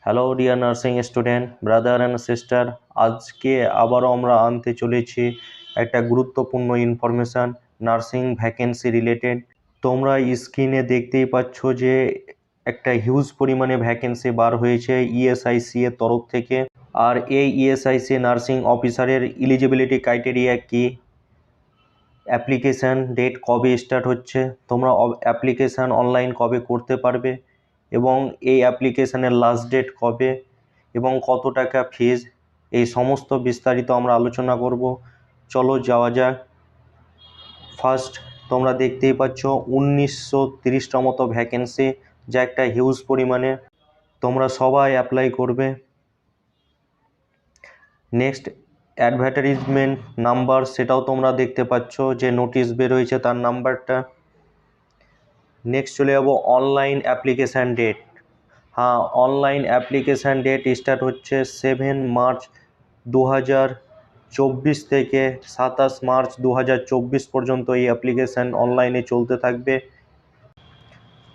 Hello dear nursing student brother and sister, আজকে আবারও আমরা আনতে চলেছি একটা গুরুত্বপূর্ণ ইনফরমেশান নার্সিং ভ্যাকেন্সি রিলেটেড। তোমরা স্ক্রিনে দেখতেই পাচ্ছ যে একটা হিউজ পরিমাণে ভ্যাকেন্সি বার হয়েছে ইএসআইসি এর তরফ থেকে। আর এই ইএসআইসি নার্সিং অফিসারের এলিজিবিলিটি ক্রাইটেরিয়া কি, অ্যাপ্লিকেশান ডেট কবে স্টার্ট হচ্ছে, তোমরা অ্যাপ্লিকেশান অনলাইন কবে করতে পারবে এবং এই অ্যাপ্লিকেশানের লাস্ট ডেট কবে এবং কত টাকা ফিজ, এই সমস্ত বিস্তারিত আমরা আলোচনা করব। চলো যাওয়া যাক। ফার্স্ট তোমরা দেখতেই পাচ্ছ 1930টা মতো ভ্যাকেন্সি, যা একটা হিউজ পরিমাণে, তোমরা সবাই অ্যাপ্লাই করবে। নেক্সট অ্যাডভার্টাইজমেন্ট নাম্বার, সেটাও তোমরা দেখতে পাচ্ছ যে নোটিশ বের হয়েছে তার নাম্বারটা। নেক্সট চলে যাব অনলাইন অ্যাপ্লিকেশান ডেট। হ্যাঁ, অনলাইন অ্যাপ্লিকেশান ডেট স্টার্ট হচ্ছে 7 মার্চ 2024 থেকে 27 মার্চ 2024 পর্যন্ত এই অ্যাপ্লিকেশান অনলাইনে চলতে থাকবে।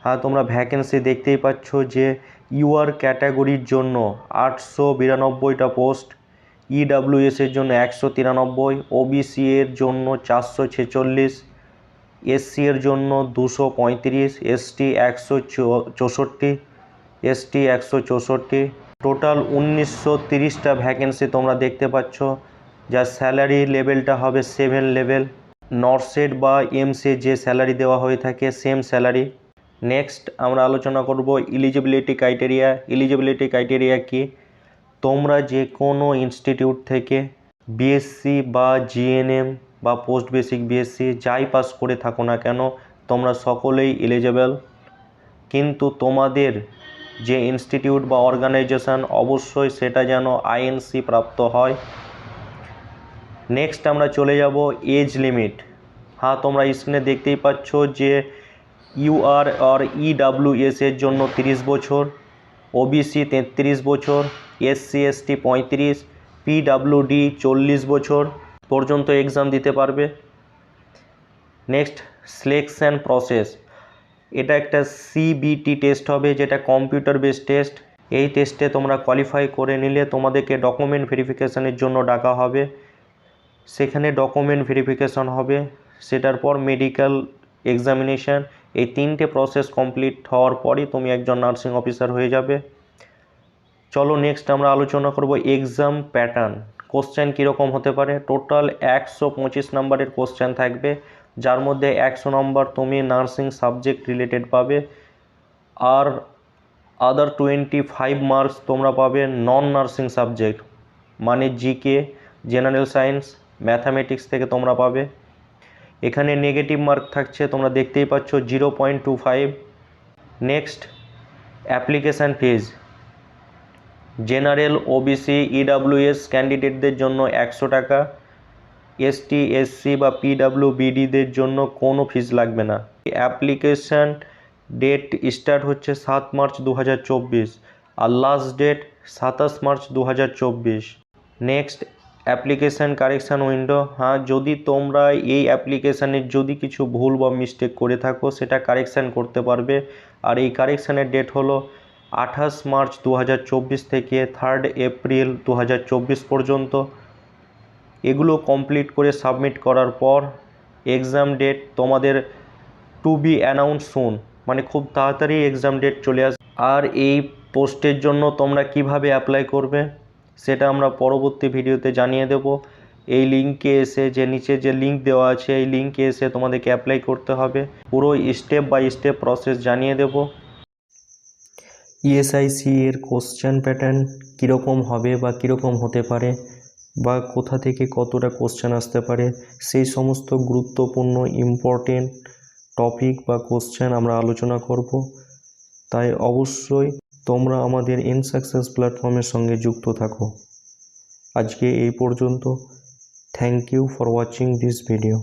হ্যাঁ, তোমরা ভ্যাকেন্সি দেখতেই পাচ্ছ যে ইউআর ক্যাটাগরির জন্য 892টা পোস্ট, ইডাব্লিউএস এর জন্য 193, ওবিসি এর জন্য 446, এসসি এর জন্য 235, এসটি 164, এসটি 164, টোটাল 1930টা ভ্যাকেন্সি তোমরা দেখতে পাচ্ছ, যার স্যালারি লেভেলটা হবে 7 লেভেল, নরসেট বা এমসে যে স্যালারি দেওয়া হয়ে থাকে সেম স্যালারি। নেক্সট আমরা আলোচনা করব এলিজিবিলিটি ক্রাইটেরিয়া। এলিজিবিলিটি ক্রাইটেরিয়া কি, তোমরা যে কোনো ইনস্টিটিউট থেকে বিএসসি বা জিএনএম বা পোস্ট বেসিক বিএসসি যাই পাস করে থাকো না কেন, তোমরা সকলেই এলিজেবল, কিন্তু তোমাদের যে ইনস্টিটিউট বা অর্গানাইজেশন অবশ্যই সেটা যেন আইএনসি প্রাপ্ত হয়। নেক্সট আমরা চলে যাব এজ লিমিট। হ্যাঁ, তোমরা স্ক্রিনে দেখতেই পাচ্ছ যে ইউআর আর ইডাব্লিউএস এর জন্য 30 বছর, ওবিসি 33 বছর, এসসি এসটি 35, পিডাব্লিউডি 40 বছর পর্যন্ত এক্সাম দিতে পারবে। নেক্সট সিলেকশন প্রসেস, এটা একটা সিবিটি টেস্ট হবে, যেটা কম্পিউটার বেস টেস্ট। এই টেস্টে তোমরা কোয়ালিফাই করে নিলে তোমাদেরকে ডকুমেন্ট ভেরিফিকেশানের জন্য ডাকা হবে, সেখানে ডকুমেন্ট ভেরিফিকেশান হবে, সেটার পর মেডিকেল এক্সামিনেশান। এই 3টে প্রসেস কমপ্লিট হওয়ার পরই তুমি একজন নার্সিং অফিসার হয়ে যাবে। চলো নেক্সট আমরা আলোচনা করব এক্সাম প্যাটার্ন। কোশ্চেন কীরকম হতে পারে, টোটাল 125 নম্বরের কোশ্চেন থাকবে, যার মধ্যে 100 নম্বর তুমি নার্সিং সাবজেক্ট রিলেটেড পাবে, আর আদার 25 মার্কস তোমরা পাবে নন নার্সিং সাবজেক্ট, মানে জিকে, জেনারেল সায়েন্স, ম্যাথামেটিক্স থেকে তোমরা পাবে। এখানে নেগেটিভ মার্ক থাকছে, তোমরা দেখতেই পাচ্ছ 0.25। Next application fees, general, OBC, EWS ক্যান্ডিডেটদের জন্য 100 টাকা, এসটি এসসি বা পিডাব্লিউবিডিদের জন্য কোনো ফিজ লাগবে না। অ্যাপ্লিকেশান ডেট স্টার্ট হচ্ছে 7 মার্চ 2024 আর last date 27 March 2024। Next application correction window. হ্যাঁ, যদি তোমরা এই অ্যাপ্লিকেশানের যদি কিছু ভুল বা মিস্টেক করে থাকো সেটা কারেকশান করতে পারবে, আর এই কারেকশানের ডেট হলো 28 মার্চ 2024 থেকে 3 এপ্রিল 2024 পর্যন্ত। এগুলো কমপ্লিট করে সাবমিট করার পর এক্সাম ডেট তোমাদের টু বি অ্যানাউন্স সুন, মানে খুব তাড়াতাড়ি এক্সাম ডেট চলে আসবে। আর এই পোস্টের জন্য তোমরা কিভাবে অ্যাপ্লাই করবে সেটা আমরা পরবর্তী ভিডিওতে জানিয়ে দেব। এই লিঙ্কে এসে, যে নিচে যে লিঙ্ক দেওয়া আছে এই লিঙ্কে এসে তোমাদেরকে অ্যাপ্লাই করতে হবে, পুরো স্টেপ বাই স্টেপ প্রসেস জানিয়ে দেব। ইএসআইসি এর কোশ্চেন প্যাটার্ন কীরকম হবে বা কীরকম হতে পারে বা কোথা থেকে কতটা কোশ্চেন আসতে পারে, সেই সমস্ত গুরুত্বপূর্ণ ইম্পর্টেন্ট টপিক বা কোশ্চেন আমরা আলোচনা করব। তাই অবশ্যই তোমরা আমাদের ইনসাকসেস প্ল্যাটফর্মের সঙ্গে যুক্ত থাকো। আজকে এই পর্যন্ত। Thank you for watching this video.